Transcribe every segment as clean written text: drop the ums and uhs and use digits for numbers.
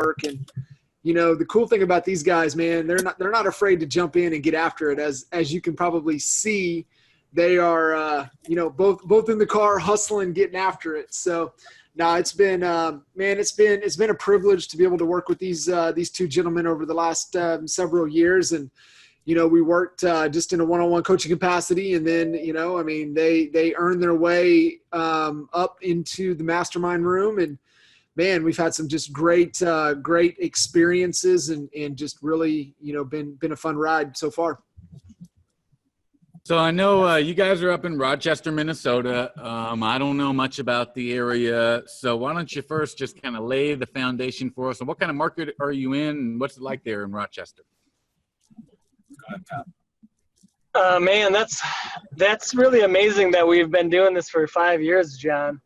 work. And, the cool thing about these guys, man, they're not afraid to jump in and get after it. As you can probably see, they are, both in the car hustling, getting after it. So, no, it's been, it's been a privilege to be able to work with these two gentlemen over the last several years. And, we worked just in a one-on-one coaching capacity. And then, they earned their way up into the mastermind room. And, man, we've had some just great experiences and just really, been a fun ride so far. So I know you guys are up in Rochester, Minnesota. I don't know much about the area. So why don't you first just kind of lay the foundation for us? And what kind of market are you in, and what's it like there in Rochester? Man, that's really amazing that we've been doing this for 5 years, John.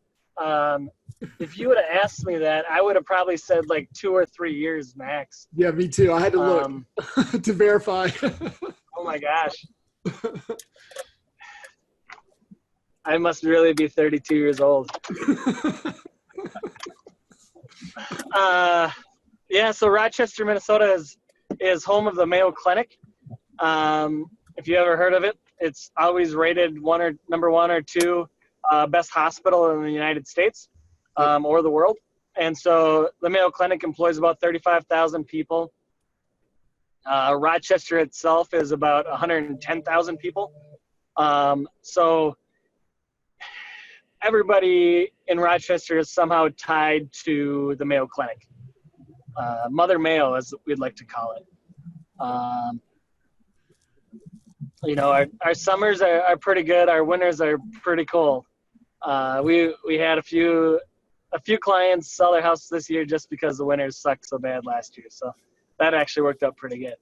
If you would have asked me that, I would have probably said like 2 or 3 years max. Yeah, me too. I had to look to verify. Oh my gosh. I must really be 32 years old. So Rochester, Minnesota is home of the Mayo Clinic. If you ever heard of it, it's always rated number one or two best hospital in the United States or the world. And so the Mayo Clinic employs about 35,000 people. Rochester itself is about 110,000 people. So everybody in Rochester is somehow tied to the Mayo Clinic. Mother Mayo, as we'd like to call it. Our summers are pretty good. Our winters are pretty cold. We had a few clients sell their house this year just because the winters sucked so bad last year. So that actually worked out pretty good.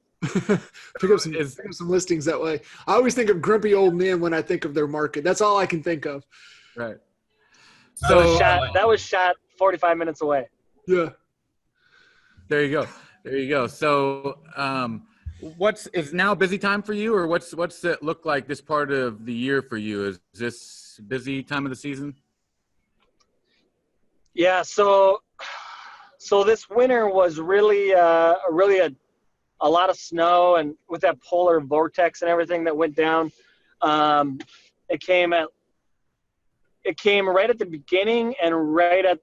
pick up some listings that way. I always think of grumpy old men when I think of their market. That's all I can think of. Right. So that was shot 45 minutes away. Yeah. There you go. So, is now busy time for you, or what's it look like this part of the year for you? Is this busy time of the season? Yeah. So this winter was really a lot of snow, and with that polar vortex and everything that went down, it came right at the beginning and right at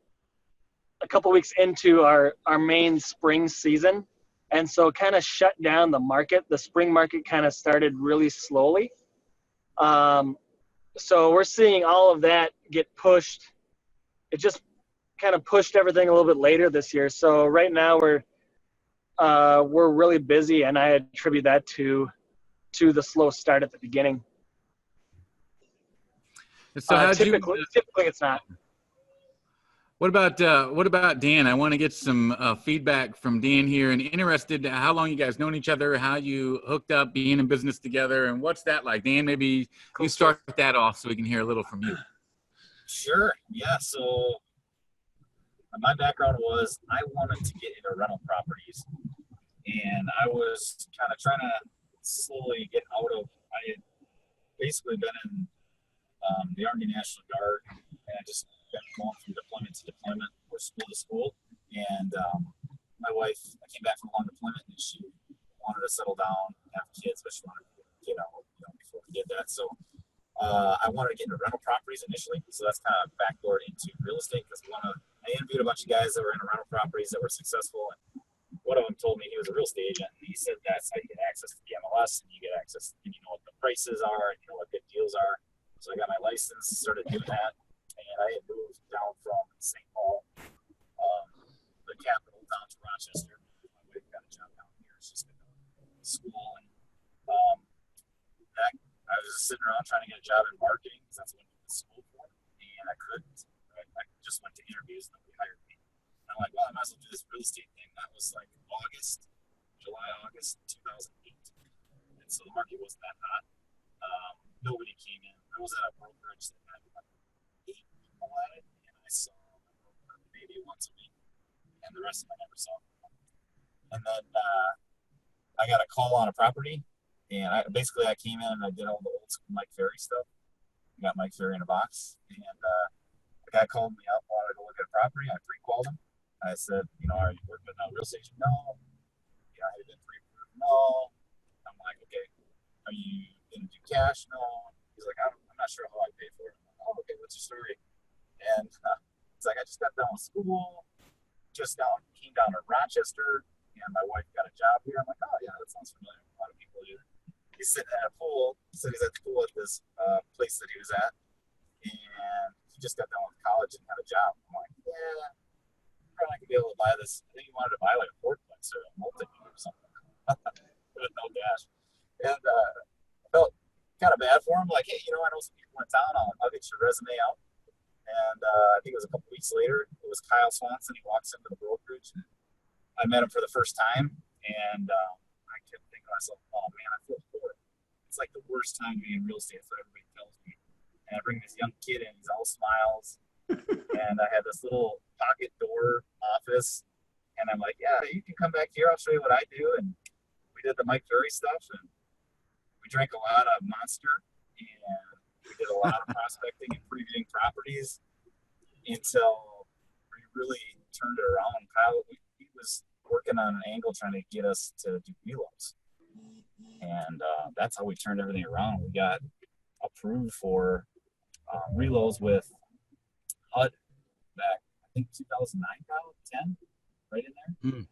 a couple weeks into our main spring season. And so kind of shut down the market. The spring market kind of started really slowly. So we're seeing all of that get pushed. It just kind of pushed everything a little bit later this year. So right now we're really busy, and I attribute that to the slow start at the beginning. So typically it's not. What about Dan? I want to get some feedback from Dan here, and interested how long you guys known each other, how you hooked up, being in business together, and what's that like? Dan, maybe you start that off so we can hear a little from you. Sure. Yeah. So my background was I wanted to get into rental properties, and I was kind of trying to slowly get out of. I had basically been in the Army National Guard, and I just been going from deployment to deployment or school to school. And my wife, I came back from a long deployment, and she wanted to settle down and have kids, but she wanted to get out before we did that. So I wanted to get into rental properties initially. So that's kind of backdoored into real estate, because I interviewed a bunch of guys that were in rental properties that were successful. And one of them told me he was a real estate agent, and he said that's how you get access to the MLS, and you get access, and you know what the prices are, and you know what good deals are. So I got my license, started doing that. And I had moved down from St. Paul, the capital, down to Rochester. My wife got a job down here. She's been in school. And I was just sitting around trying to get a job in marketing, because that's what I went to school for. And I couldn't. I just went to interviews, and nobody hired me. And I'm like, well, I might as well do this real estate thing. That was like July, August 2008. And so the market wasn't that hot. Nobody came in. I was at a brokerage that had about 8 people at it, and I saw my broker maybe once a week, and the rest of them I never saw. And then I got a call on a property, and I came in and I did all the old school Mike Ferry stuff. I got Mike Ferry in a box, and the guy called me up, wanted to go look at a property. I pre-qualified him, I said, are you working on real estate? No. Have you been pre-approved? No. I'm like, okay. Are you going to do cash? No. He's like, I'm not sure how I pay for it. I'm like, oh, okay, what's your story? And it's like, I just got done with school, came down to Rochester, and my wife got a job here. I'm like, oh, yeah, that sounds familiar. A lot of people do. He's sitting at a pool. He said he's at the pool at this place that he was at, and he just got done with college and had a job. I'm like, yeah, probably not going to be able to buy this. I think he wanted to buy like a fourplex or a multi-unit or something with no cash. And I felt kind of bad for him. Like, hey, I know some people in town. I'll get your resume out. And I think it was a couple weeks later. It was Kyle Swanson. He walks into the brokerage, and I met him for the first time. And I kept thinking to myself, oh man, I feel horrible. It's like the worst time to be in real estate. That's what everybody tells me. And I bring this young kid in. He's all smiles. And I had this little pocket door office. And I'm like, yeah, you can come back here. I'll show you what I do. And we did the Mike Ferry stuff. And we drank a lot of Monster. And we did a lot of prospecting and previewing properties until we really turned it around. Kyle, he was working on an angle trying to get us to do reloads. And that's how we turned everything around. We got approved for reloads with HUD back, I think 2009, Kyle, 10, right in there. Mm.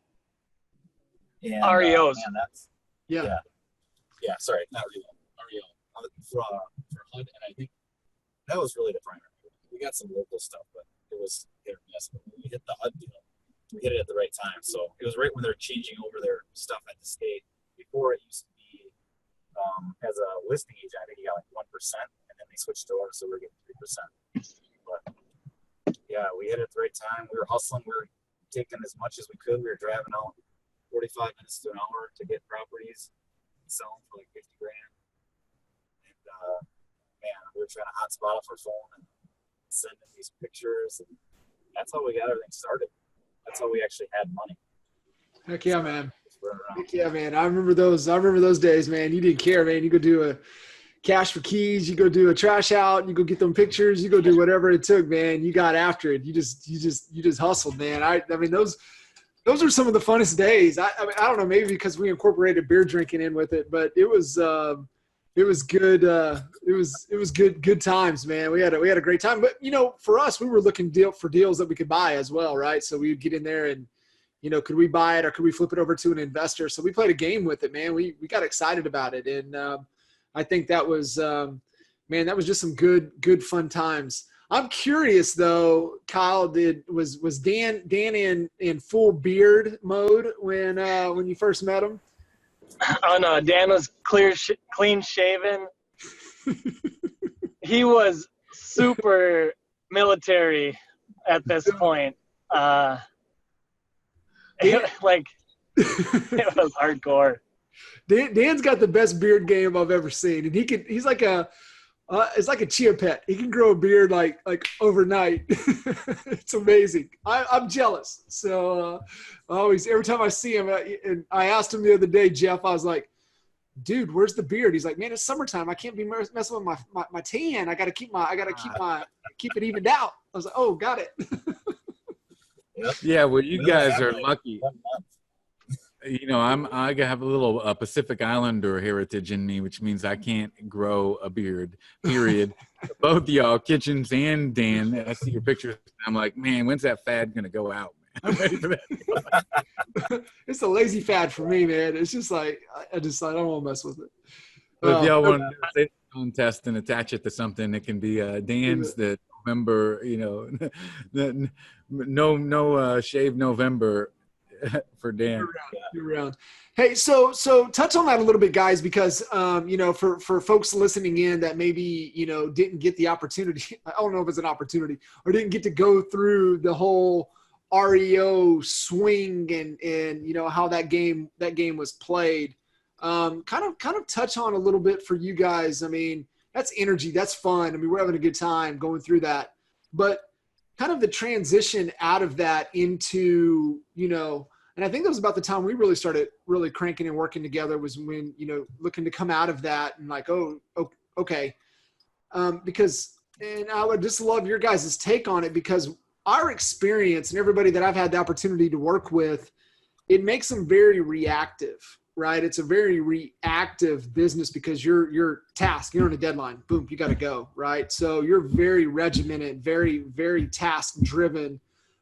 And, REOs. Man, that's, yeah, sorry, not reload, REO. For HUD, and I think that was really the primary. We got some local stuff, but it was hit or miss. But when we hit the HUD deal, we hit it at the right time. So it was right when they're changing over their stuff at the state. Before it used to be as a listing agent, I think you got like 1%, and then they switched over, so we're getting 3%. But yeah, we hit it at the right time. We were hustling. We were taking as much as we could. We were driving out 45 minutes to an hour to get properties, sell them for like $50,000. Man, we were trying to hotspot off our phone and send in these pictures, and that's how we got everything started. That's how we actually had money. Heck yeah, man. Heck yeah, man. I remember those days, man. You didn't care, man. You go do a cash for keys, you go do a trash out, you go get them pictures, you go do whatever it took, man. You got after it. You just hustled, man. I mean, those are some of the funnest days. I mean, I don't know, maybe because we incorporated beer drinking in with it, but it was good. It was good times, man. We had a great time. But for us, we were looking for deals that we could buy as well, right? So we would get in there and, could we buy it or could we flip it over to an investor? So we played a game with it, man. We got excited about it, and I think that was, man, that was just some good fun times. I'm curious though, Kyle, was Dan in full beard mode when you first met him? Oh no, Dan was clean shaven. He was super military at this point. It was hardcore. Dan's got the best beard game I've ever seen, and he's like it's like a chia pet. He can grow a beard like overnight. It's amazing. I'm jealous. So every time I see him, and I asked him the other day, Jeff, I was like, dude, where's the beard? He's like, man, it's summertime. I can't be messing with my tan. I got to keep it evened out. I was like, oh, got it. Yeah, well, you guys are lucky. I have a little Pacific Islander heritage in me, which means I can't grow a beard, period. Both y'all, Kitchens and Dan, I see your pictures. I'm like, man, when's that fad going to go out? Man? I'm ready for that. It's a lazy fad for me, man. It's just like, I don't want to mess with it. But if y'all want to say a contest and attach it to something, it can be Dan's the November, no shave November for Dan. You're around. Hey, so touch on that a little bit, guys, because for folks listening in that maybe didn't get the opportunity. I don't know if it's an opportunity or didn't get to go through the whole REO swing and how that game was played. Kind of touch on a little bit for you guys. I mean, that's energy, that's fun. I mean, we're having a good time going through that, but kind of the transition out of that into, and I think that was about the time we really started really cranking and working together, was when, looking to come out of that and like, oh, okay. Because, and I would just love your guys' take on it, because our experience and everybody that I've had the opportunity to work with, it makes them very reactive, right? It's a very reactive business because you're tasked, you're on a deadline, boom, you got to go, right? So you're very regimented, very, very task driven,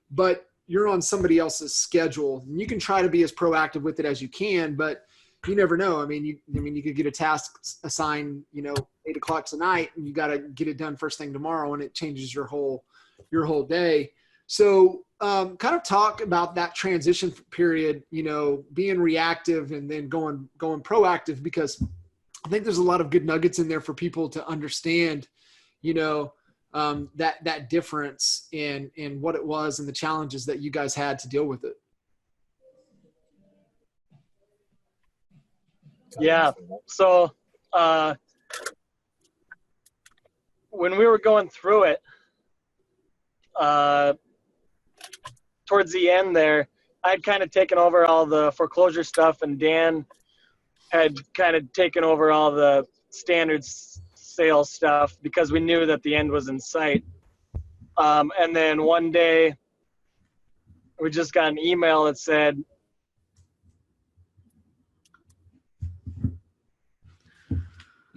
but you're on somebody else's schedule. And you can try to be as proactive with it as you can, but you never know. I mean, you could get a task assigned, 8 o'clock tonight, and you got to get it done first thing tomorrow, and it changes your whole day. So kind of talk about that transition period, being reactive and then going proactive, because I think there's a lot of good nuggets in there for people to understand, that difference in what it was and the challenges that you guys had to deal with it. Yeah. So when we were going through it, towards the end there, I'd kind of taken over all the foreclosure stuff, and Dan had kind of taken over all the standard sales stuff because we knew that the end was in sight. And then one day we just got an email that said,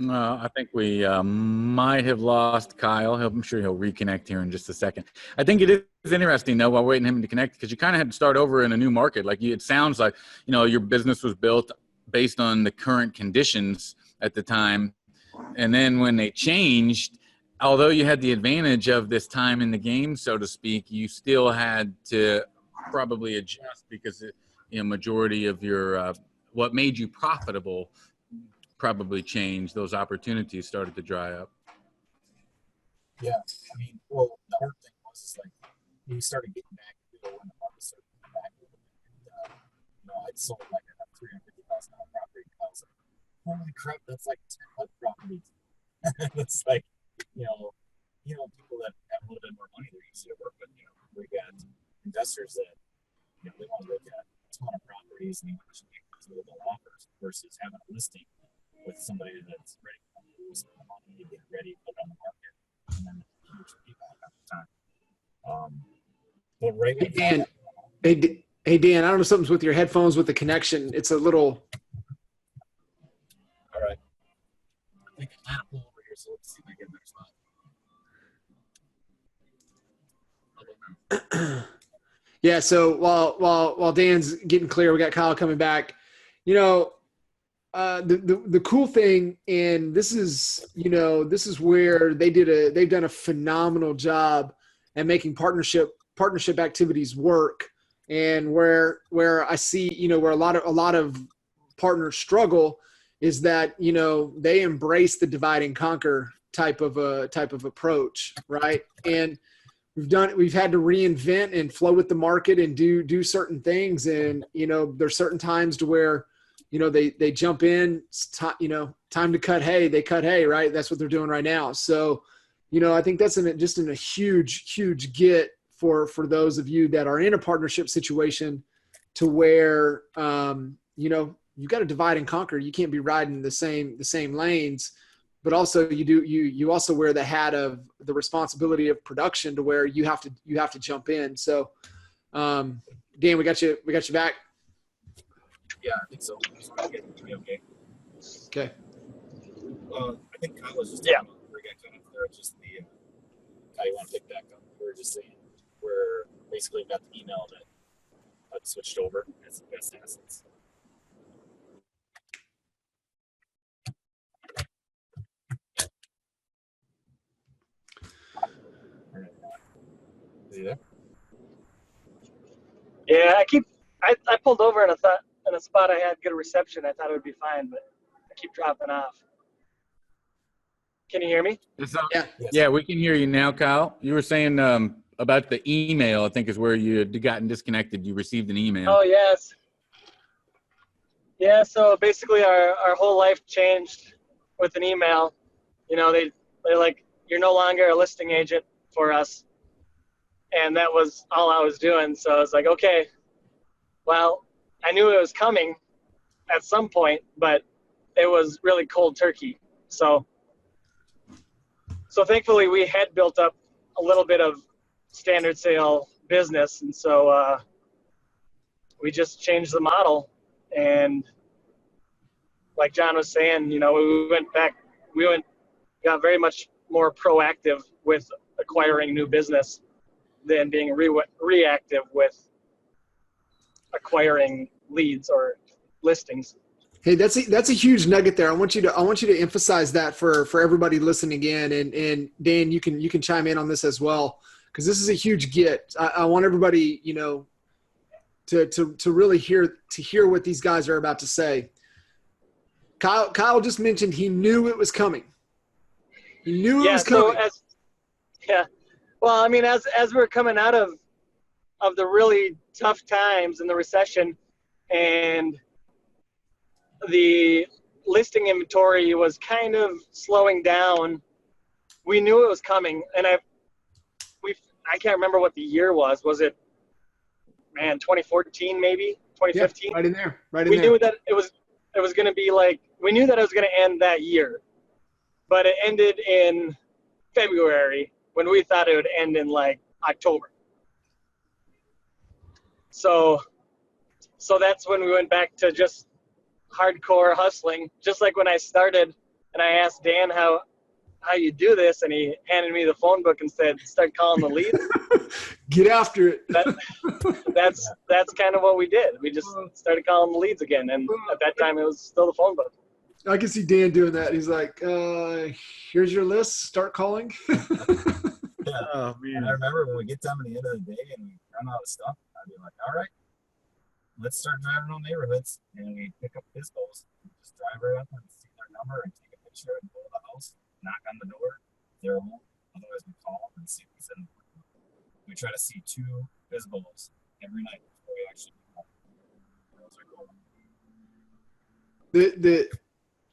I think we might have lost Kyle. I'm sure he'll reconnect here in just a second. I think it is interesting, though, while waiting him to connect, because you kind of had to start over in a new market. Like it sounds like, your business was built based on the current conditions at the time. And then when they changed, although you had the advantage of this time in the game, so to speak, you still had to probably adjust because, majority of your what made you profitable probably changed. Those opportunities started to dry up. Yeah, I mean, well, the hard thing was like we started getting back when the market started coming back, and I'd sold like a $350,000 property, and I was like, holy crap, that's like 10 HUD properties. It's like, people that have a little bit more money, they're easy to work with. We got investors that they want to look at a ton of properties and they want to make these little offers versus having a listing with somebody that's ready to lose the money, get ready, put it on the market, and then huge feedback at the time. But right Hey, Dan. Hey, Dan, I don't know if something's with your headphones with the connection. It's a little. All right. I think I had a pull over here, so let's see if I get a better spot. Yeah. So while Dan's getting clear, we got Kyle coming back. The cool thing, and this is where they've done a phenomenal job at making partnership activities work, and where I see where a lot of partners struggle is that they embrace the divide and conquer type of approach, right? And we've had to reinvent and flow with the market and do certain things, and there's certain times to where they jump in, time to cut hay, they cut hay, right? That's what they're doing right now. So, I think that's just a huge get for those of you that are in a partnership situation to where, you got to divide and conquer. You can't be riding the same lanes, but also you also wear the hat of the responsibility of production to where you have to jump in. So, Dan, we got you back. Yeah, I think so. Okay. Okay. I think Kyle was just Yeah. talking about, we got kind of there, just the how you want to pick back up. We were just saying we're basically got the email that I've switched over as the best assets. Is he there? yeah, I pulled over and I thought in a spot I had good reception. I thought it would be fine, but I keep dropping off. Can you hear me? Yeah. Yeah, we can hear you now, Kyle. You were saying about the email, I think is where you had gotten disconnected. You received an email. Oh, yes. Yeah, so basically our whole life changed with an email. They're like, you're no longer a listing agent for us. And that was all I was doing. So I was like, okay, well, I knew it was coming at some point, but it was really cold turkey. So thankfully we had built up a little bit of standard sale business. And so we just changed the model. And like John was saying, you know, got very much more proactive with acquiring new business than being reactive with acquiring leads or listings. Hey, that's a huge nugget there. I want you to emphasize that for everybody listening in, and Dan, you can chime in on this as well, because this is a huge get. I want everybody, you know, to really hear what these guys are about to say. Kyle just mentioned he knew it was coming. He knew it was coming. Well, I mean, as we're coming out of the really tough times and the recession, and the listing inventory was kind of slowing down, we knew it was coming. And I can't remember what the year was. Was it, 2014 maybe? 2015? Yeah, right in there. We knew that it was going to be like, we knew that it was going to end that year, but it ended in February when we thought it would end in like October. So that's when we went back to just hardcore hustling, just like when I started. And I asked Dan how you do this, and he handed me the phone book and said, start calling the leads. Get after it. That's kind of what we did. We just started calling the leads again, and at that time it was still the phone book. I can see Dan doing that. He's like, here's your list, start calling. Yeah. Oh, man. I remember when we get down to the end of the day and we run out of stuff, I'd be like, all right, let's start driving around neighborhoods, and we pick up FISBOs. Just drive right up and see their number and take a picture and go to the house, knock on the door. They're home. Otherwise, we call and see what's in. We try to see 2 FISBOs every night before we actually go home. Those are cool.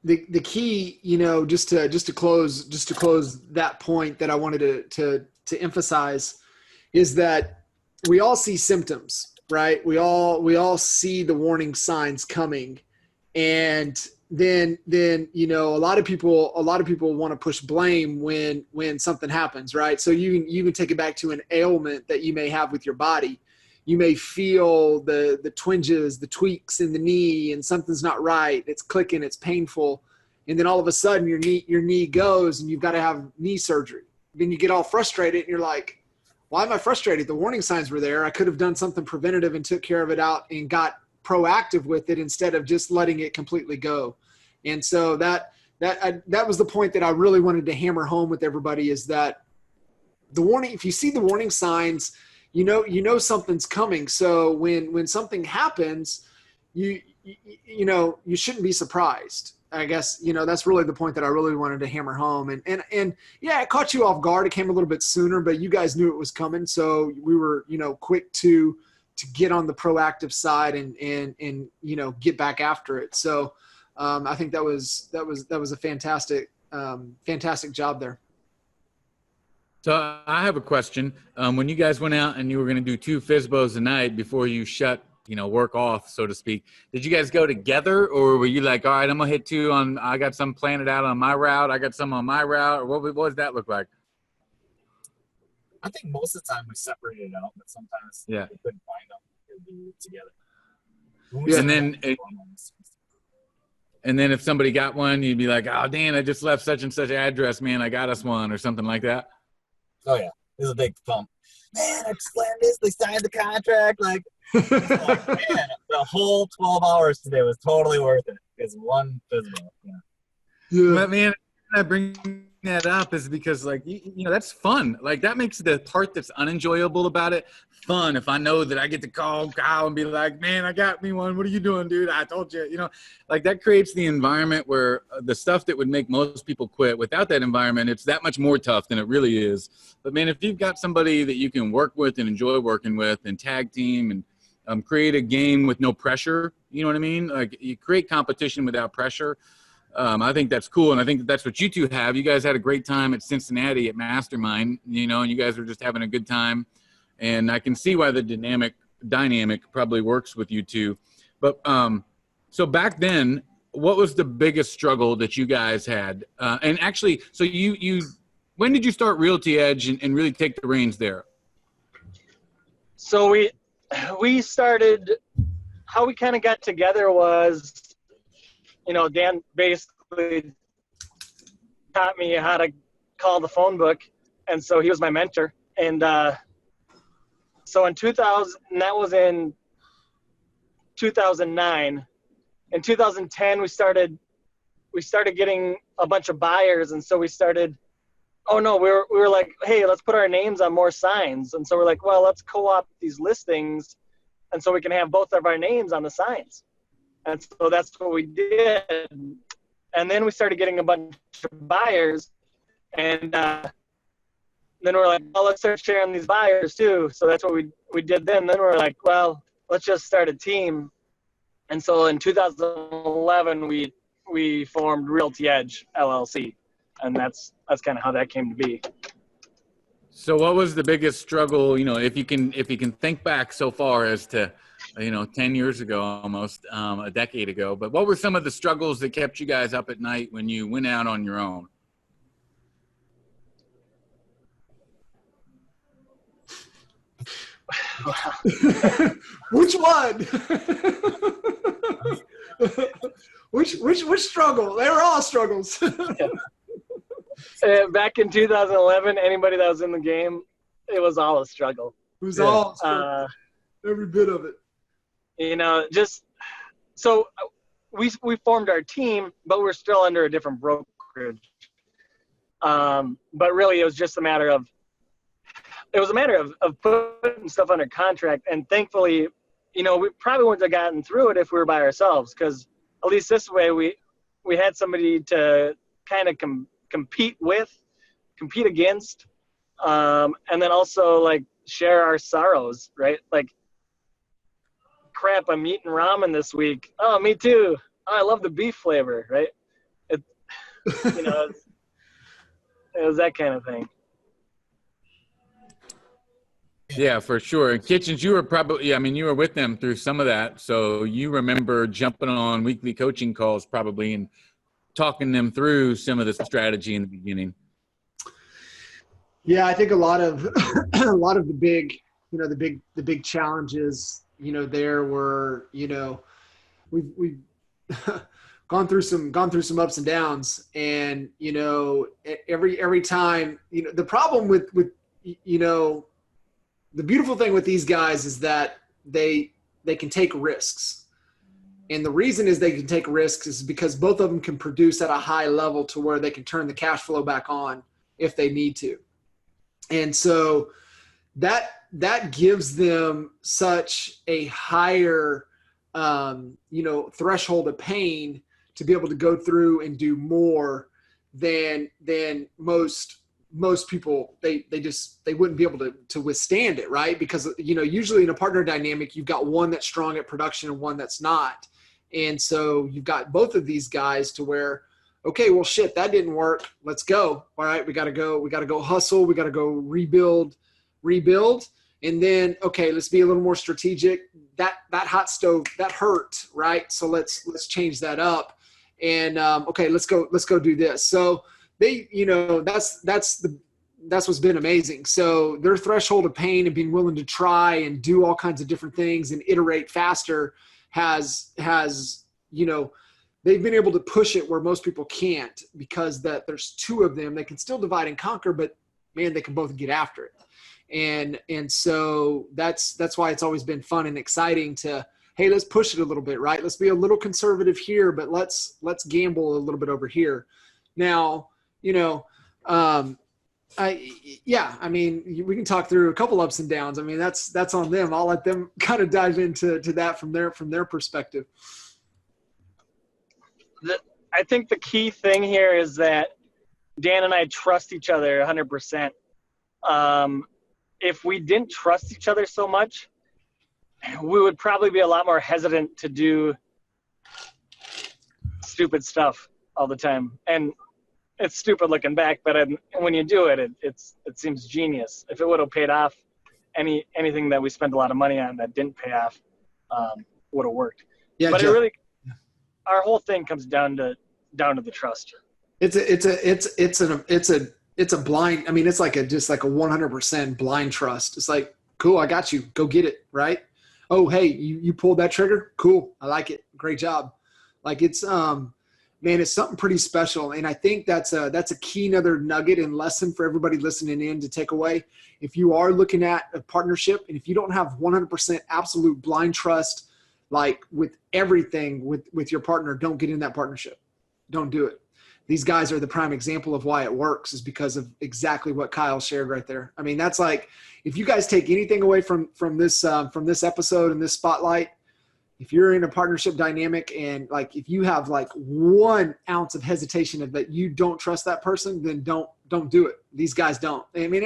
The key, you know, just to close that point that I wanted to emphasize is that we all see symptoms, right? We all see the warning signs coming, and then you know, a lot of people want to push blame when something happens, right? So you can take it back to an ailment that you may have with your body. You may feel the twinges, the tweaks in the knee, and something's not right. It's clicking, it's painful. And then all of a sudden your knee goes and you've got to have knee surgery. Then you get all frustrated and you're like, why am I frustrated? The warning signs were there. I could have done something preventative and took care of it out and got proactive with it instead of just letting it completely go. And so that was the point that I really wanted to hammer home with everybody, is that the warning, if you see the warning signs, you know something's coming. So when something happens, you shouldn't be surprised. I guess, you know, that's really the point that I really wanted to hammer home. And yeah, it caught you off guard. It came a little bit sooner, but you guys knew it was coming. So we were, you know, quick to get on the proactive side and you know, get back after it. So I think that was a fantastic job there. So I have a question. When you guys went out and you were going to do 2 FISBOs a night before you shut, you know, work off, so to speak, did you guys go together, or were you like, all right, I'm gonna hit 2 on, I got some planned out on my route, I got some on my route, or what does that look like? I think most of the time we separated it out, but sometimes we couldn't find them, we'd be together. Yeah, and then if somebody got one, you'd be like, oh, Dan, I just left such and such address, man, I got us one, or something like that. Oh yeah, it was a big thump. Man, I just learned this. They signed the contract. Like, man, the whole 12 hours today was totally worth it. It's one FISBO. Yeah. But man, I bring that up is because, like, you know, that's fun. Like, that makes the part that's unenjoyable about it fun. If I know that I get to call Kyle and be like, man, I got me one. What are you doing, dude? I told you, you know, like, that creates the environment where the stuff that would make most people quit, without that environment, it's that much more tough than it really is. But man, if you've got somebody that you can work with and enjoy working with and tag team and create a game with no pressure, you know what I mean? Like, you create competition without pressure. I think that's cool, and I think that's what you two have. You guys had a great time at Cincinnati at Mastermind, you know, and you guys were just having a good time. And I can see why the dynamic probably works with you two. But so back then, what was the biggest struggle that you guys had? And actually, so you when did you start Realty Edge and really take the reins there? So we started, how we kind of got together was, Dan basically taught me how to call the phone book. And so he was my mentor. And so in 2000, and that was in 2009. In 2010, we started getting a bunch of buyers. And so we started, we were like, hey, let's put our names on more signs. And so we're like, well, let's co-op these listings. And so we can have both of our names on the signs. And so that's what we did. And then we started getting a bunch of buyers. And then we're like, well, let's start sharing these buyers too. So that's what we did then. Then we're like, well, let's just start a team. And so in 2011, we formed Realty Edge LLC. And that's kind of how that came to be. So what was the biggest struggle, if you can think back so far as to, 10 years ago, almost a decade ago, but what were some of the struggles that kept you guys up at night when you went out on your own? Which one? which struggle? They were all struggles. Back in 2011, anybody that was in the game, it was all a struggle. It was all a struggle. Every bit of it. Just so we formed our team, but we're still under a different brokerage. But really, it was just a matter of putting stuff under contract. And thankfully, we probably wouldn't have gotten through it if we were by ourselves, because at least this way we had somebody to kind of compete against, and then also like share our sorrows, right? Like, crap, I'm eating ramen this week. Oh, me too. Oh, I love the beef flavor, right? It was that kind of thing. Yeah, for sure. And Kitchens, you were probably, you were with them through some of that. So you remember jumping on weekly coaching calls probably and talking them through some of the strategy in the beginning. Yeah, I think a lot of the big, the big challenges, there were, we've gone through some ups and downs, and, every time, the problem with, the beautiful thing with these guys is that they can take risks. And the reason is they can take risks is because both of them can produce at a high level to where they can turn the cash flow back on if they need to. And so that gives them such a higher, threshold of pain to be able to go through and do more than most people. They wouldn't be able to withstand it, right? Because, usually in a partner dynamic, you've got one that's strong at production and one that's not. And so you've got both of these guys to where, okay, well, shit, that didn't work. Let's go. All right, we got to go hustle. We got to go rebuild. And then, okay, let's be a little more strategic. That hot stove, that hurt, right? So let's change that up. And okay, let's go do this. So they, that's what's been amazing. So their threshold of pain and being willing to try and do all kinds of different things and iterate faster has they've been able to push it where most people can't, because that there's two of them. They can still divide and conquer, but man, they can both get after it. And so that's why it's always been fun and exciting to, hey, let's push it a little bit, right? Let's be a little conservative here, but let's gamble a little bit over here. Now, we can talk through a couple ups and downs. I mean, that's on them. I'll let them kind of dive into that from their perspective. I think the key thing here is that Dan and I trust each other 100%. If we didn't trust each other so much, we would probably be a lot more hesitant to do stupid stuff all the time. And it's stupid looking back, but when you do it, it seems genius. If it would have paid off, anything that we spent a lot of money on that didn't pay off would have worked. Yeah, but Jeff, our whole thing comes down to the trust. It's a blind. I mean, it's just like a 100% blind trust. It's like, Cool. I got you. Go get it. Right. Oh, hey, you pulled that trigger. Cool. I like it. Great job. Like it's, man, it's something pretty special. And I think that's a key, another nugget and lesson for everybody listening in to take away. If you are looking at a partnership and if you don't have 100% absolute blind trust, like with everything with your partner, don't get in that partnership. Don't do it. These guys are the prime example of why it works, is because of exactly what Kyle shared right there. I mean, that's like, if you guys take anything away from this episode and this spotlight, if you're in a partnership dynamic and like, if you have like 1 ounce of hesitation of that you don't trust that person, then don't do it. These guys don't. I mean,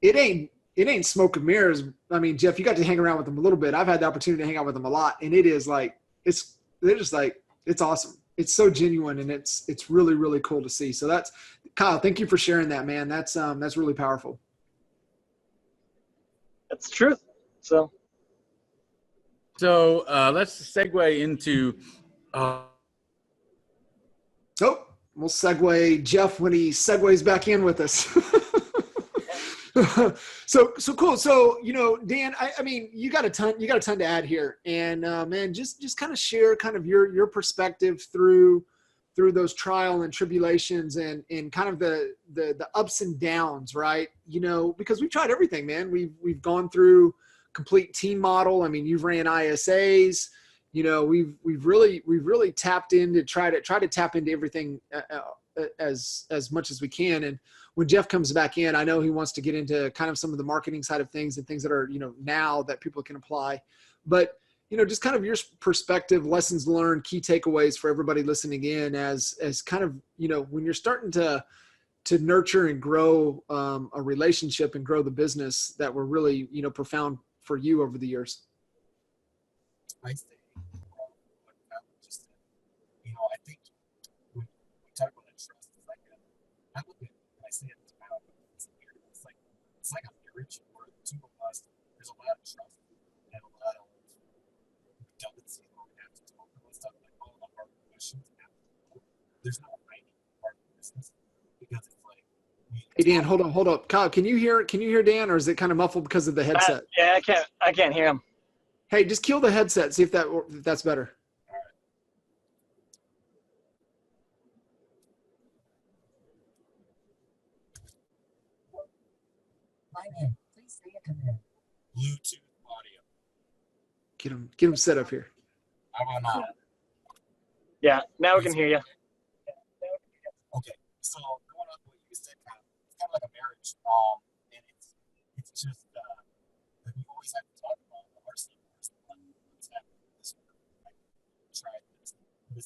it ain't smoke and mirrors. I mean, Jeff, you got to hang around with them a little bit. I've had the opportunity to hang out with them a lot, and it is like, they're just like, it's awesome. It's so genuine, and it's really, really cool to see. So that's, Kyle, thank you for sharing that, man. That's really powerful. That's the truth. So let's segue into, Oh, we'll segue Jeff when he segues back in with us. So cool. So, Dan, I mean, you got a ton to add here, and man, just kind of share kind of your perspective through those trial and tribulations and kind of the ups and downs, right? Because we've tried everything, man. We've gone through complete team model. I mean, you've ran ISAs, we've really tapped in to try to tap into everything as much as we can. And when Jeff comes back in, I know he wants to get into kind of some of the marketing side of things and things that are, now that people can apply, but just kind of your perspective, lessons learned, key takeaways for everybody listening in as kind of, when you're starting to nurture and grow a relationship and grow the business that were really, profound for you over the years. I think, just, I think when we talk about that trust, it's like, I look at, when I say it, it's weird. It's like a marriage where the two of us, there's a lot of trust and a lot of redundancy where we have to talk about stuff, like all the hard questions. There's no hiding part of the business because it's like, hey, Dan, hold up. Kyle, can you hear Dan, or is it kind of muffled because of the headset? yeah, I can't hear him. Hey, just kill the headset. See if that's better. my name, please say a command. Bluetooth audio. Get him set up here. How about now? Yeah, now we can hear you. Okay, so going on what you said, it's kind of like a marriage, and it's just like we always have to talk about the hard stuff, what's happening this week. Like, try this,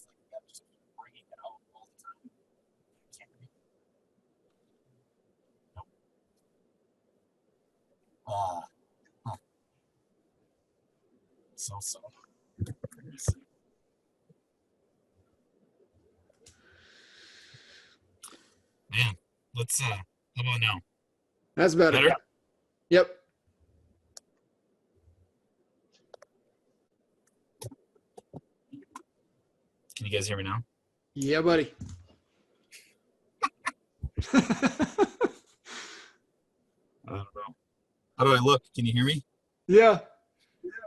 like we got to just keep bringing it out all the time. Can't be. Nope. So. Man, let's how about now? That's better. Better? Yep. Can you guys hear me now? Yeah, buddy. I don't know. How do I look? Can you hear me? Yeah.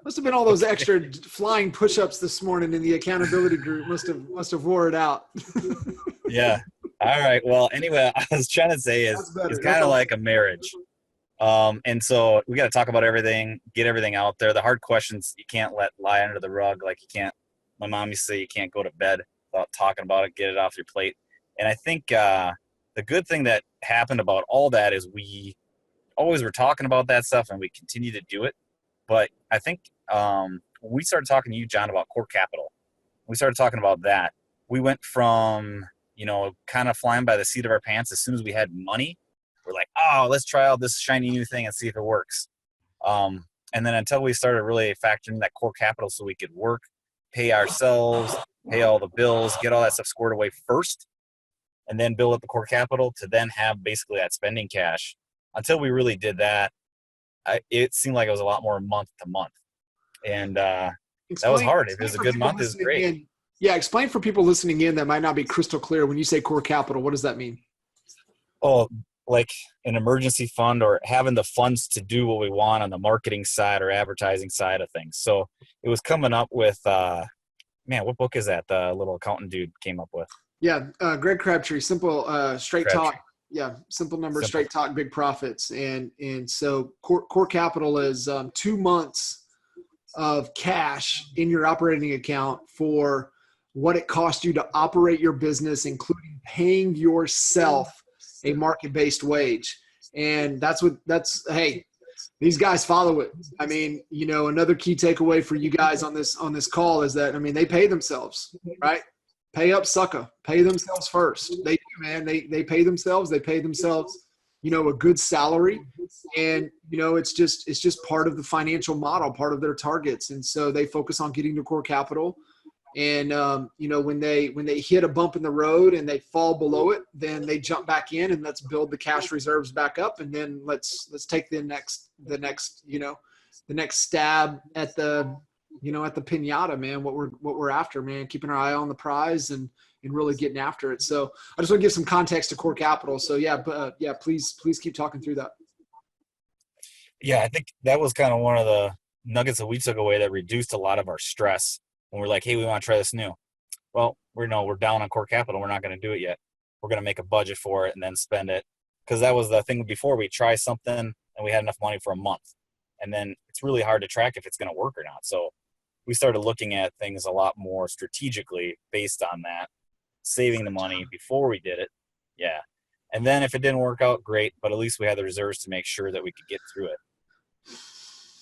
Must have been all those extra flying push-ups this morning in the accountability group. Must have wore it out. Yeah. All right. Well, anyway, I was trying to say is it's kind of like a marriage. And so we got to talk about everything, get everything out there. The hard questions you can't let lie under the rug. Like my mom used to say, you can't go to bed without talking about it, get it off your plate. And I think the good thing that happened about all that is we always were talking about that stuff and we continue to do it. But I think when we started talking to you, John, about core capital, we started talking about that. We went from, kind of flying by the seat of our pants as soon as we had money. We're like, oh, let's try out this shiny new thing and see if it works. And then until we started really factoring that core capital so we could work, pay ourselves, pay all the bills, get all that stuff squared away first, and then build up the core capital to then have basically that spending cash. Until we really did that, it seemed like it was a lot more month to month. And that was hard. If it was a good month, it was great. Yeah, explain for people listening in that might not be crystal clear. When you say core capital, what does that mean? Oh, like an emergency fund or having the funds to do what we want on the marketing side or advertising side of things. So it was coming up with, man, what book is that the little accountant dude came up with? Yeah, Greg Crabtree, Simple Straight Crabtree. Talk. Yeah, simple numbers, straight talk, big profits. And so core capital is 2 months of cash in your operating account for what it costs you to operate your business, including paying yourself a market-based wage. And hey, these guys follow it. I mean, another key takeaway for you guys on this call is that, I mean, they pay themselves, right? Pay up, sucker. Pay themselves first. They do, man. They pay themselves. They pay themselves, a good salary, and it's just part of the financial model, part of their targets, and so they focus on getting to core capital. And when they hit a bump in the road and they fall below it, then they jump back in and let's build the cash reserves back up, and then let's take the next stab at the at the pinata, man, what we're after, man, keeping our eye on the prize and really getting after it. So I just want to give some context to core capital. So please keep talking through that. Yeah, I think that was kind of one of the nuggets that we took away that reduced a lot of our stress when we're like, hey, we want to try this new. Well, we're down on core capital. We're not going to do it yet. We're going to make a budget for it and then spend it. Because that was the thing before. We try something and we had enough money for a month. And then it's really hard to track if it's going to work or not. So we started looking at things a lot more strategically based on that, saving the money before we did it. Yeah. And then if it didn't work out, great. But at least we had the reserves to make sure that we could get through it.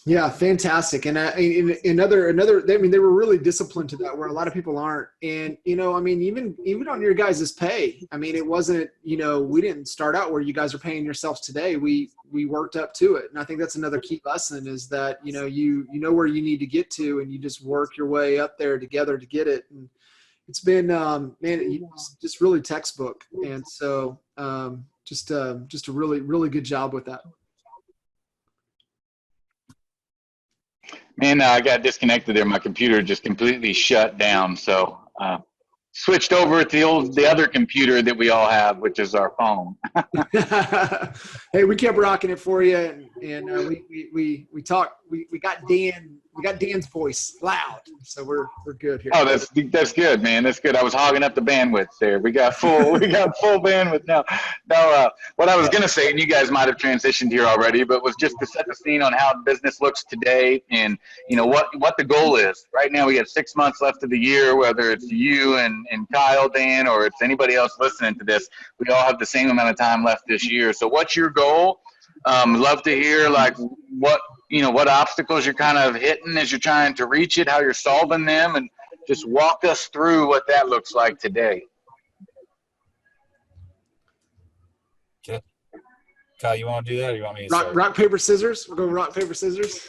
Yeah, fantastic. And another, I mean, they were really disciplined to that, where a lot of people aren't. And, I mean, even on your guys' pay, I mean, it wasn't, we didn't start out where you guys are paying yourselves today. We worked up to it. And I think that's another key lesson is that, you know where you need to get to, and you just work your way up there together to get it. And it's been, just really textbook. And so just a really, really good job with that. Man, I got disconnected there. My computer just completely shut down. So switched over to the other computer that we all have, which is our phone. Hey, we kept rocking it for you, and we talked. We got Dan. We got Dan's voice loud, so we're good here. Oh, that's good, man. That's good. I was hogging up the bandwidth there. We got full bandwidth now. Now, what I was gonna say, and you guys might have transitioned here already, but was just to set the scene on how business looks today, and what the goal is. Right now, we have 6 months left of the year. Whether it's you and Kyle, Dan, or it's anybody else listening to this, we all have the same amount of time left this year. So, what's your goal? Love to hear what obstacles you're kind of hitting as you're trying to reach it, how you're solving them, and just walk us through what that looks like today. Okay. Kyle, you want to do that, or you want me to start? Rock, paper, scissors? We'll go rock, paper, scissors.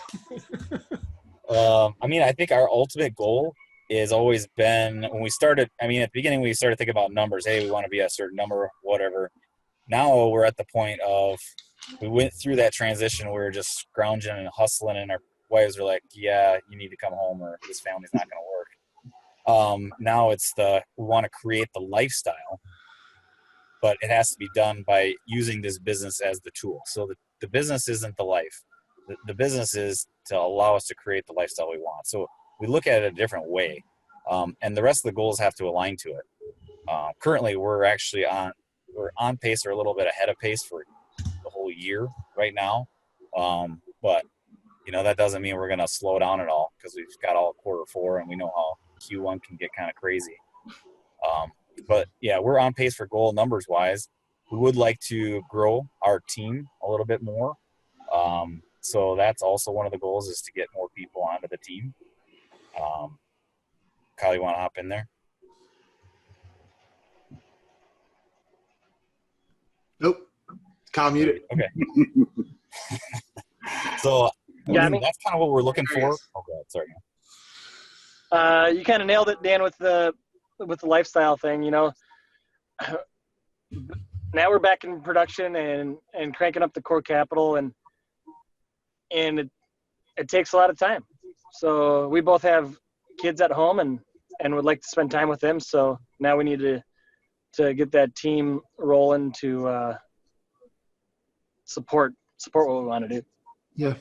I mean, I think our ultimate goal has always been, when we started, I mean, at the beginning we started thinking about numbers. Hey, we want to be a certain number, whatever. Now we're at the point of, we went through that transition. We were just scrounging and hustling, and our wives were like, yeah, you need to come home or this family's not going to work. Now it's we want to create the lifestyle, but it has to be done by using this business as the tool. So the business isn't the life. The business is to allow us to create the lifestyle we want. So we look at it a different way. And the rest of the goals have to align to it. Currently, we're on pace or a little bit ahead of pace for the whole year right now. But, that doesn't mean we're going to slow down at all, because we've got all Q4 and we know how Q1 can get kind of crazy. But, yeah, we're on pace for goal numbers wise. We would like to grow our team a little bit more. So that's also one of the goals, is to get more people onto the team. Kyle, you want to hop in there? Nope. Kyle muted. Okay. So that's kind of what we're looking for. Oh, God, sorry. You kind of nailed it, Dan, with the lifestyle thing. Now we're back in production and cranking up the core capital, and it takes a lot of time. So we both have kids at home and would like to spend time with them. So now we need to get that team rolling to support what we want to do. Yeah.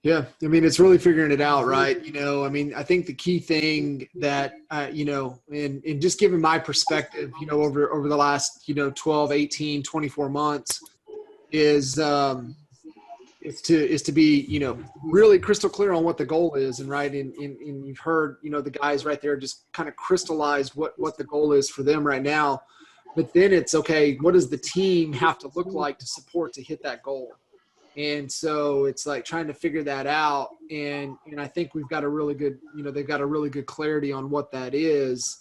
Yeah. I mean, it's really figuring it out, right? You know, I mean, I think the key thing that, you know, and just giving my perspective, you know, over the last, you know, 12, 18, 24 months is to be, you know, really crystal clear on what the goal is. And right. And you've heard, you know, the guys right there just kind of crystallized what the goal is for them right now. But then it's okay, what does the team have to look like to support to hit that goal? And so it's like trying to figure that out. And I think we've got a really good, you know, they've got a really good clarity on what that is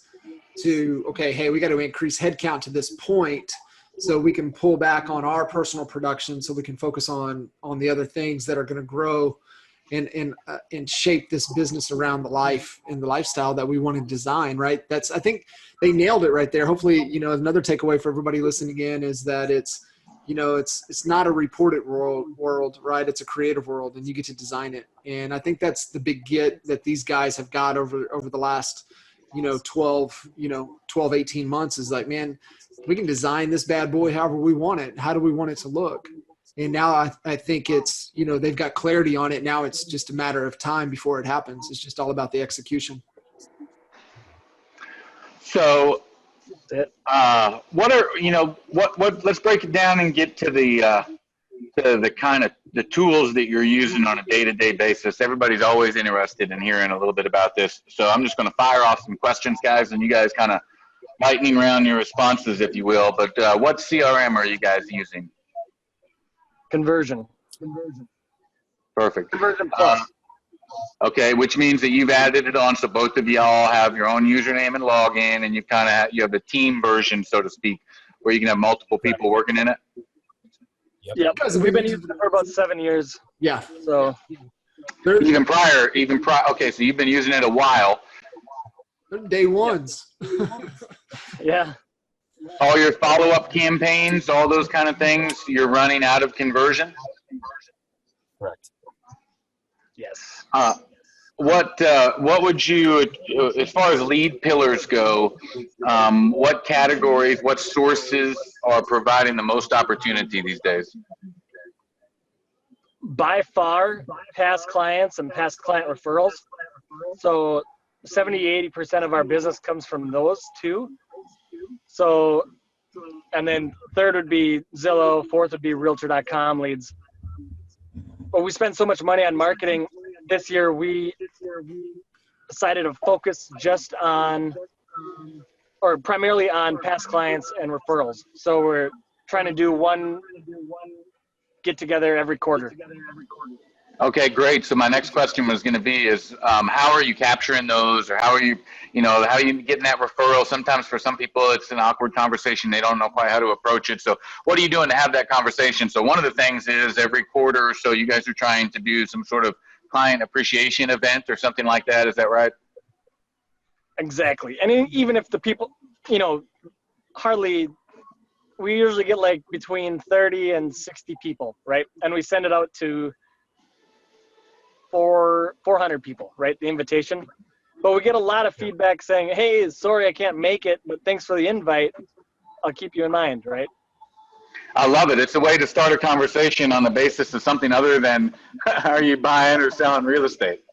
to, okay, hey, we got to increase headcount to this point so we can pull back on our personal production so we can focus on the other things that are going to grow and shape this business around the life and the lifestyle that we want to design, right? That's, I think they nailed it right there. Hopefully, you know, another takeaway for everybody listening again is that it's, you know, it's not a reported world, right? It's a creative world, and you get to design it. And I think that's the big get that these guys have got over the last, you know, 12, 18 months is like, man, we can design this bad boy however we want it. How do we want it to look? And now I think it's, you know, they've got clarity on it. Now it's just a matter of time before it happens. It's just all about the execution. So, what are, you know, what, let's break it down and get to the kind of the tools that you're using on a day-to-day basis. Everybody's always interested in hearing a little bit about this. So I'm just going to fire off some questions, guys, and you guys kind of lightning round your responses, if you will. But what CRM are you guys using? Conversion. Perfect. Conversion Plus. Okay, which means that you've added it on, so both of you all have your own username and login, and you kind of you have the team version, so to speak, where you can have multiple people working in it. Yep. We've been using it for about 7 years. Yeah. So even prior. Okay, so you've been using it a while. Day ones. Yeah. All your follow-up campaigns, all those kind of things, you're running out of Conversion? Correct. Yes. What would you, as far as lead pillars go, what categories, what sources are providing the most opportunity these days? By far, past clients and past client referrals. So 70-80% of our business comes from those two. So, and then third would be Zillow, fourth would be Realtor.com leads. But we spend so much money on marketing. This year, we decided to focus just on, or primarily on past clients and referrals. So we're trying to do one get together every quarter. Okay, great. So my next question was going to be is how are you capturing those, or how are you, how are you getting that referral? Sometimes for some people, it's an awkward conversation. They don't know quite how to approach it. So what are you doing to have that conversation? So one of the things is every quarter or so, you guys are trying to do some sort of client appreciation event or something like that. Is that right? Exactly. And even if the people, we usually get like between 30 and 60 people, right? And we send it out to 400 people, right? The invitation. But we get a lot of feedback saying, hey, sorry, I can't make it, but thanks for the invite. I'll keep you in mind, right? I love it. It's a way to start a conversation on the basis of something other than are you buying or selling real estate?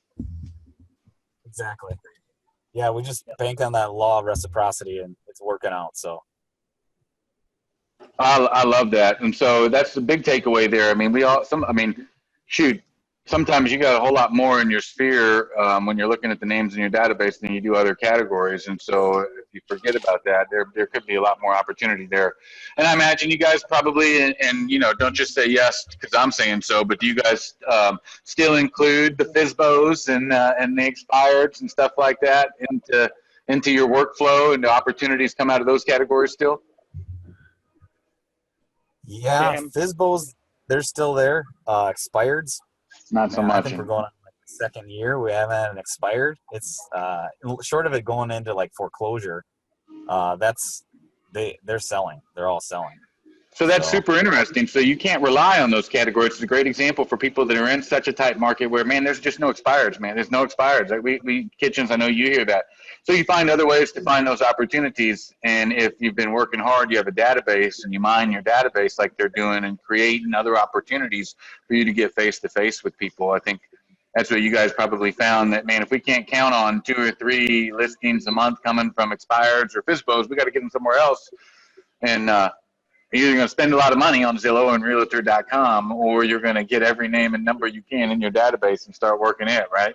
Exactly. Yeah, we just bank on that law of reciprocity, and it's working out. So I love that. And so that's the big takeaway there. I mean, shoot, sometimes you got a whole lot more in your sphere when you're looking at the names in your database than you do other categories. And so if you forget about that, there could be a lot more opportunity there. And I imagine you guys probably, and don't just say yes because I'm saying so, but do you guys still include the FSBOs and the expireds and stuff like that into your workflow, and the opportunities come out of those categories still? Yeah, FSBOs, they're still there. Expireds, not so much. I think we're going on like the second year. We haven't had an expired. It's short of it going into like foreclosure. They're selling. They're all selling. So that's super interesting. So you can't rely on those categories. It's a great example for people that are in such a tight market where, man, there's just no expireds, man. There's no expireds. Like we kitchens, I know you hear that. So you find other ways to find those opportunities. And if you've been working hard, you have a database and you mine your database like they're doing and creating other opportunities for you to get face-to-face with people. I think that's what you guys probably found, that, man, if we can't count on 2 or 3 listings a month coming from expireds or FISBOs, we got to get them somewhere else. And, you're either going to spend a lot of money on Zillow and Realtor.com, or you're going to get every name and number you can in your database and start working it, right?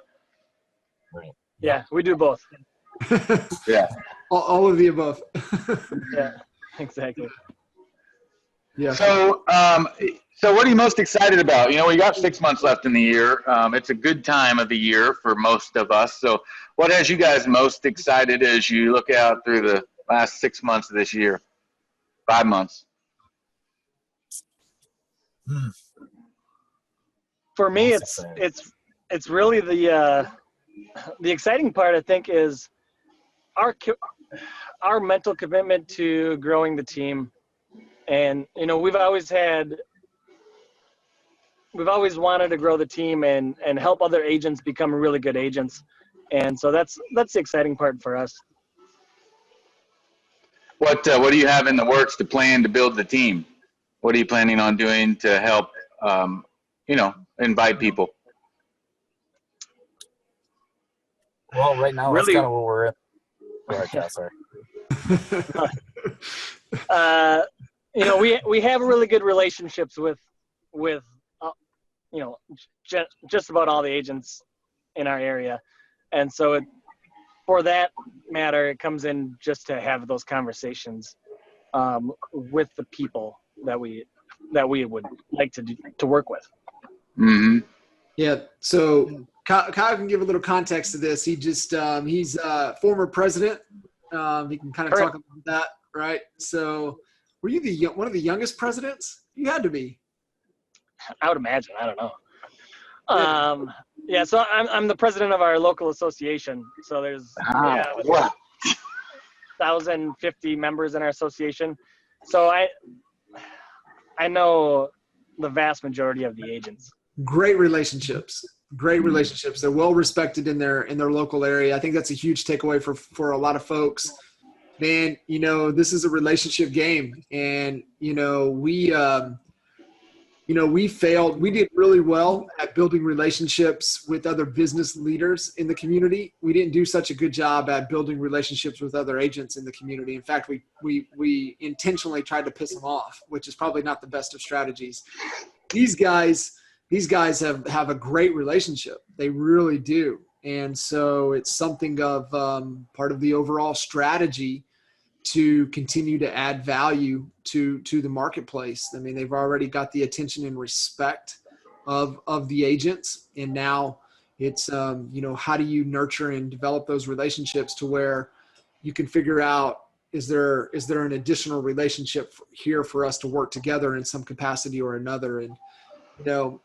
Right. Yeah, we do both. Yeah. All of the above. Yeah, exactly. Yeah. So, so what are you most excited about? You know, we got 6 months left in the year. It's a good time of the year for most of us. So what has you guys most excited as you look out through the last 6 months of this year? 5 months. For me, it's really the exciting part, I think, is our mental commitment to growing the team. And, you know, we've always wanted to grow the team and help other agents become really good agents. And so that's the exciting part for us. What do you have in the works to plan to build the team? What are you planning on doing to help, you know, invite people? Well, right now, Really- that's kind of where we're at. Right, yeah, sorry. You know, we have really good relationships with you know, just about all the agents in our area. And so for that matter, it comes in just to have those conversations with the people that we would like to work with. Mm-hmm. Yeah. So Kyle can give a little context to this. He just he's former president. He can kind of talk about that, right? So were you one of the youngest presidents? You had to be. I would imagine. I don't know. Yeah. So I'm the president of our local association. So there's 1,050 members in our association. So I know the vast majority of the agents. Great relationships. They're well respected in their local area. I think that's a huge takeaway for a lot of folks. Man, you know, this is a relationship game, and you know, we failed. We did really well at building relationships with other business leaders in the community. We didn't do such a good job at building relationships with other agents in the community. In fact, we intentionally tried to piss them off, which is probably not the best of strategies. These guys have a great relationship. They really do. And so it's something of part of the overall strategy to continue to add value to the marketplace. I mean, they've already got the attention and respect of the agents. And now it's, you know, how do you nurture and develop those relationships to where you can figure out, is there an additional relationship here for us to work together in some capacity or another? And, you know,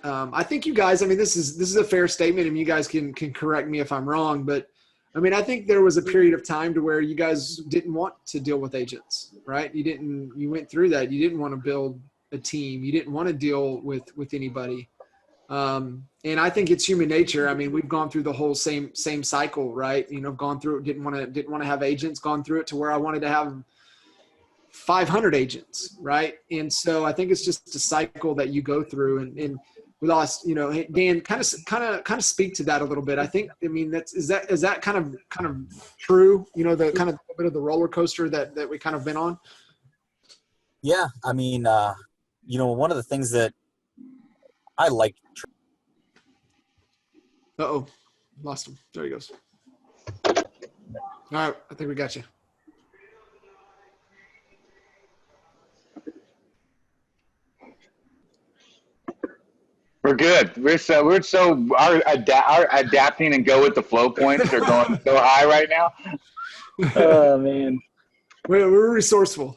I think you guys, I mean, this is a fair statement, and you guys can correct me if I'm wrong, but I mean, I think there was a period of time to where you guys didn't want to deal with agents, right? You went through that. You didn't want to build a team. You didn't want to deal with anybody. And I think it's human nature. I mean, we've gone through the whole same cycle, right? You know, gone through it, didn't want to have agents, gone through it to where I wanted to have 500 agents, right? And so I think it's just a cycle that you go through, and we lost, you know. Hey, Dan, kind of speak to that a little bit. I think, I mean, is that kind of true? You know, the kind of a bit of the roller coaster that we kind of been on. Yeah, I mean, you know, one of the things that I like. Lost him. There he goes. All right, I think we got you. We're good. Our adapting and go with the flow points are going so high right now. Oh man, we're resourceful.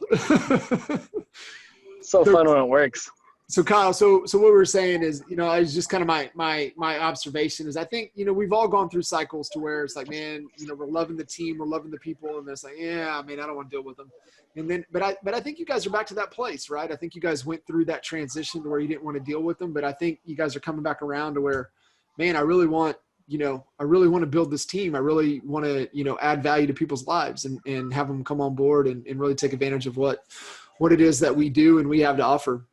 so fun when it works. So Kyle, so what we were saying is, I was just kind of my observation is I think, we've all gone through cycles to where it's like, man, we're loving the team, we're loving the people, and it's like, yeah, I mean, I don't want to deal with them. And then, but I think you guys are back to that place, right? I think you guys went through that transition to where you didn't want to deal with them, but I think you guys are coming back around to where, man, I really want to build this team. I really want to, add value to people's lives and have them come on board and really take advantage of what it is that we do and we have to offer.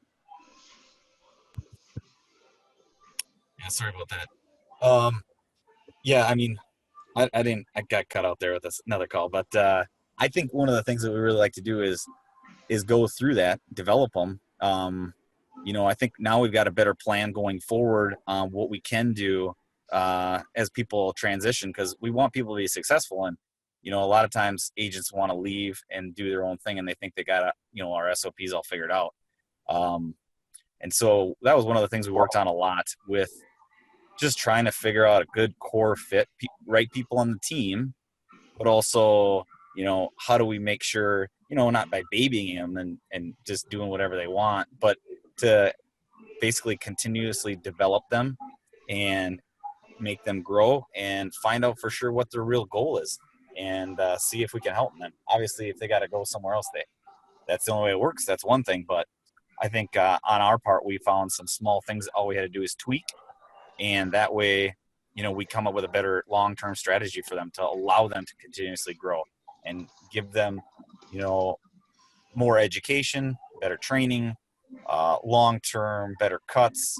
Yeah, sorry about that. Yeah, I mean, I got cut out there with another call, but I think one of the things that we really like to do is go through that, develop them. I think now we've got a better plan going forward on what we can do as people transition, because we want people to be successful. And, a lot of times agents want to leave and do their own thing, and they think they got, our SOPs all figured out. And so that was one of the things we worked on a lot with just trying to figure out a good core fit, right people on the team, but also, how do we make sure, not by babying them and just doing whatever they want, but to basically continuously develop them and make them grow and find out for sure what their real goal is, and see if we can help them. And obviously, if they got to go somewhere else, that's the only way it works. That's one thing. But I think on our part, we found some small things. All we had to do is tweak. And that way, we come up with a better long-term strategy for them to allow them to continuously grow and give them, more education, better training, long-term, better cuts,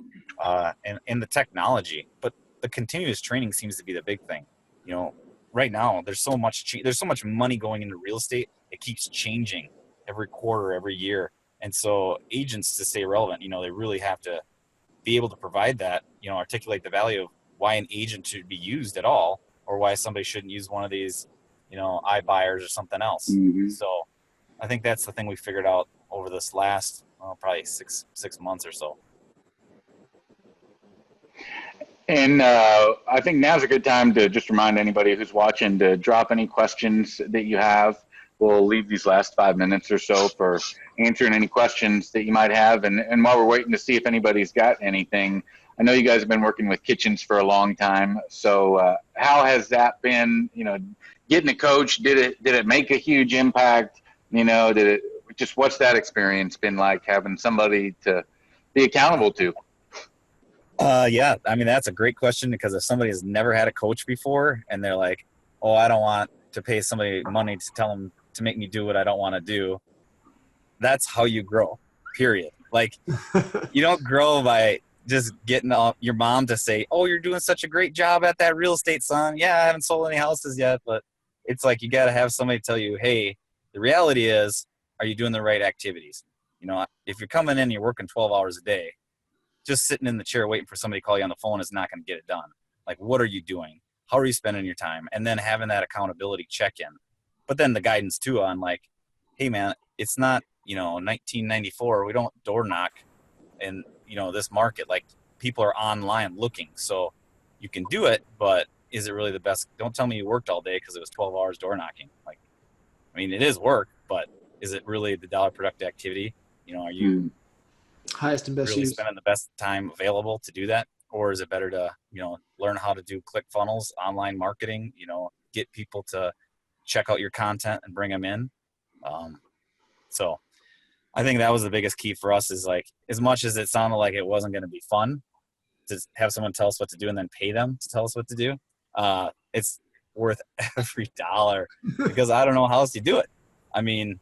and the technology. But the continuous training seems to be the big thing. Right now there's so much money going into real estate. It keeps changing every quarter, every year. And so agents, to stay relevant, they really have to be able to provide that, articulate the value of why an agent should be used at all, or why somebody shouldn't use one of these, iBuyers or something else. Mm-hmm. So I think that's the thing we figured out over this last, probably six months or so. And I think now's a good time to just remind anybody who's watching to drop any questions that you have. We'll leave these last 5 minutes or so for answering any questions that you might have. And while we're waiting to see if anybody's got anything, I know you guys have been working with kitchens for a long time. So how has that been, getting a coach? Did it make a huge impact? What's that experience been like, having somebody to be accountable to? Yeah, I mean, that's a great question, because if somebody has never had a coach before and they're like, oh, I don't want to pay somebody money to tell them to make me do what I don't want to do, that's how you grow, period. Like, you don't grow by just getting your mom to say, oh, you're doing such a great job at that real estate, son. Yeah, I haven't sold any houses yet, but it's like you got to have somebody tell you, hey, the reality is, are you doing the right activities? If you're coming in and you're working 12 hours a day, just sitting in the chair waiting for somebody to call you on the phone is not going to get it done. Like, what are you doing? How are you spending your time? And then having that accountability check-in. But then the guidance too on, like, hey man, it's not, 1994. We don't door knock in, this market. Like, people are online looking. So you can do it, but is it really the best? Don't tell me you worked all day because it was 12 hours door knocking. Like, I mean, it is work, but is it really the dollar productive activity? Are you highest and best really use, spending the best time available to do that? Or is it better to, learn how to do click funnels, online marketing, get people to check out your content and bring them in? So I think that was the biggest key for us, is like, as much as it sounded like it wasn't going to be fun to have someone tell us what to do and then pay them to tell us what to do, it's worth every dollar, because I don't know how else you do it. I mean,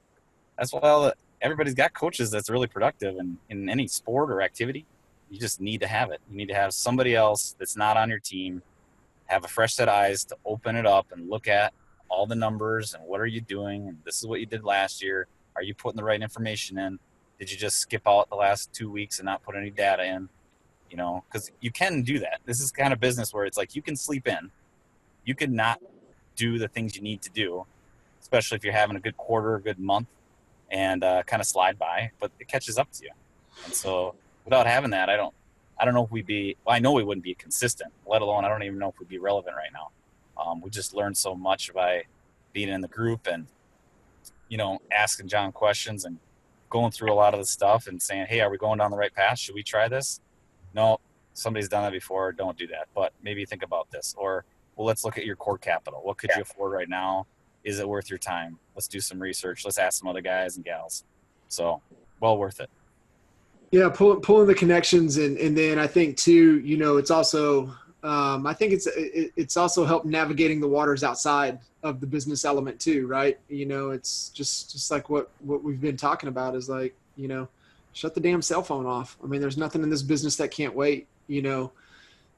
that's why everybody's got coaches that's really productive in any sport or activity. You just need to have it. You need to have somebody else that's not on your team, have a fresh set of eyes to open it up and look at all the numbers and what are you doing, and this is what you did last year. Are you putting the right information in? Did you just skip out the last 2 weeks and not put any data in? Because you can do that. This is kind of business where it's like you can sleep in. You can not do the things you need to do, especially if you're having a good quarter, a good month, and kind of slide by, but it catches up to you. And so without having that, I don't know if I know we wouldn't be consistent, let alone I don't even know if we'd be relevant right now. We just learned so much by being in the group and, asking John questions and going through a lot of the stuff and saying, hey, are we going down the right path? Should we try this? No, somebody's done that before. Don't do that. But maybe think about this. Or, well, let's look at your core capital. What could you afford right now? Is it worth your time? Let's do some research. Let's ask some other guys and gals. So, well worth it. Yeah, pulling the connections, and then I think too, you know, it's also I think it's also helped navigating the waters outside of the business element too, right? You know, it's just like what we've been talking about is like, you know, shut the damn cell phone off. I mean, there's nothing in this business that can't wait. You know,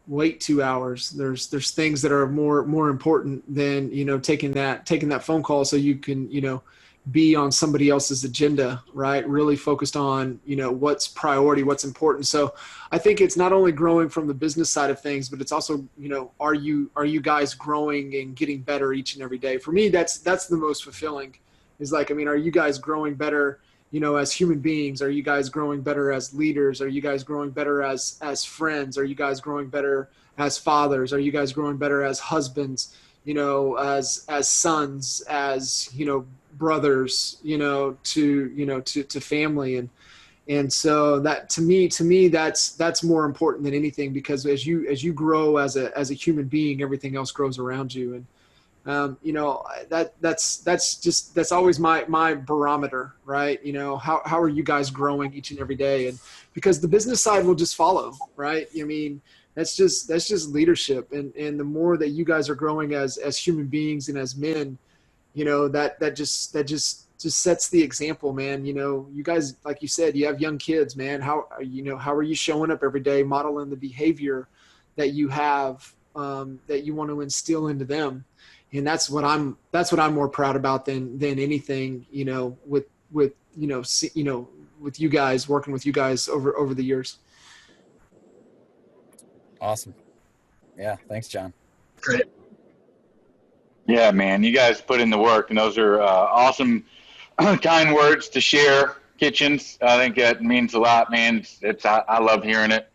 wait 2 hours. There's things that are more important than, you know, taking that phone call so you can, you know, be on somebody else's agenda, right? Really focused on, you know, what's priority, what's important. So I think it's not only growing from the business side of things, but it's also, you know, are you guys growing and getting better each and every day? For me, that's the most fulfilling is like, I mean, are you guys growing better, you know, as human beings? Are you guys growing better as leaders? Are you guys growing better as friends? Are you guys growing better as fathers? Are you guys growing better as husbands, you know, as sons, as, you know, brothers, you know, to family. And so that to me that's more important than anything, because as you grow as a human being, everything else grows around you. And you know, that's always my barometer, right? You know, how are you guys growing each and every day? And because the business side will just follow, right? I mean, that's just leadership. And the more that you guys are growing as human beings and as men, you know, that just sets the example, man. You know, you guys, like you said, you have young kids, man. How are you showing up every day, modeling the behavior that you have, that you want to instill into them? And that's what I'm more proud about than anything, you know, with with you guys, working with you guys over the years. Awesome. Yeah. Thanks, John. Great. Yeah, man, you guys put in the work, and those are awesome, kind words to share, Kitchens. I think that means a lot, man. I love hearing it.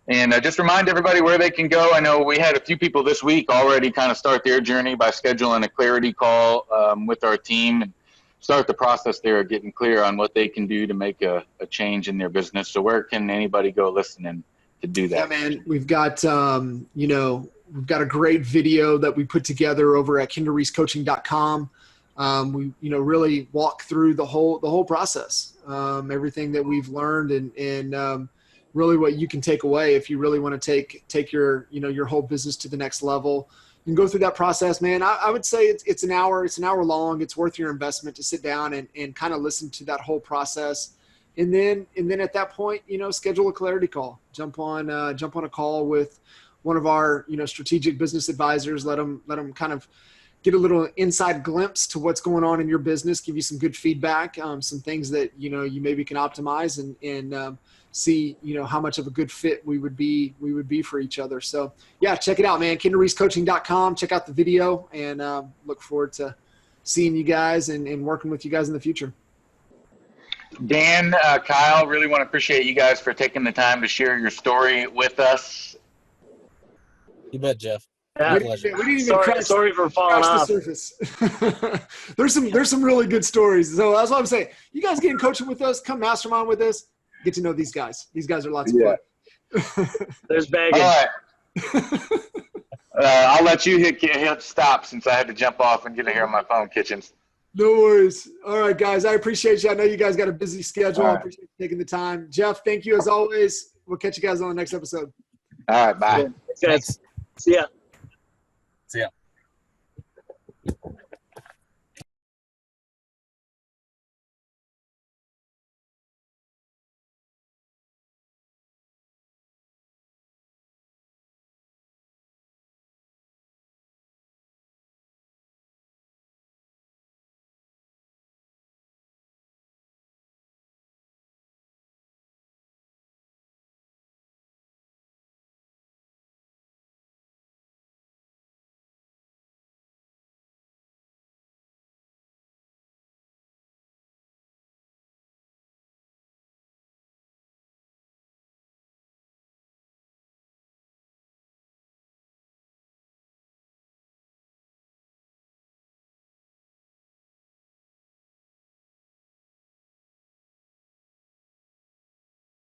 And just remind everybody where they can go. I know we had a few people this week already kind of start their journey by scheduling a clarity call with our team and start the process there of getting clear on what they can do to make a change in their business. So where can anybody go listening to do that? Yeah, man, we've got, you know, we've got a great video that we put together over at kinderreescoaching.com. We, you know, really walk through the whole process, everything that we've learned and really what you can take away if you really want to take your, you know, your whole business to the next level. You can go through that process, man. I would say it's an hour long. It's worth your investment to sit down and kind of listen to that whole process. And then at that point, you know, schedule a clarity call, jump on a call with one of our, you know, strategic business advisors, let them kind of get a little inside glimpse to what's going on in your business, give you some good feedback, some things that, you know, you maybe can optimize and see, you know, how much of a good fit we would be for each other. So yeah, check it out, man. kinderreescoaching.com. Check out the video and look forward to seeing you guys and working with you guys in the future. Dan, Kyle, really want to appreciate you guys for taking the time to share your story with us. You bet, Jeff. Yeah. We didn't even sorry for falling off. the surface. there's some really good stories. So that's what I'm saying. You guys get in coaching with us, come mastermind with us, get to know these guys. These guys are lots of fun. There's baggage. All right. I'll let you hit stop since I had to jump off and get to hear on my phone, Kitchens. No worries. All right, guys. I appreciate you. I know you guys got a busy schedule. Right. I appreciate you taking the time. Jeff, thank you as always. We'll catch you guys on the next episode. All right, bye. Thanks. See ya. See ya.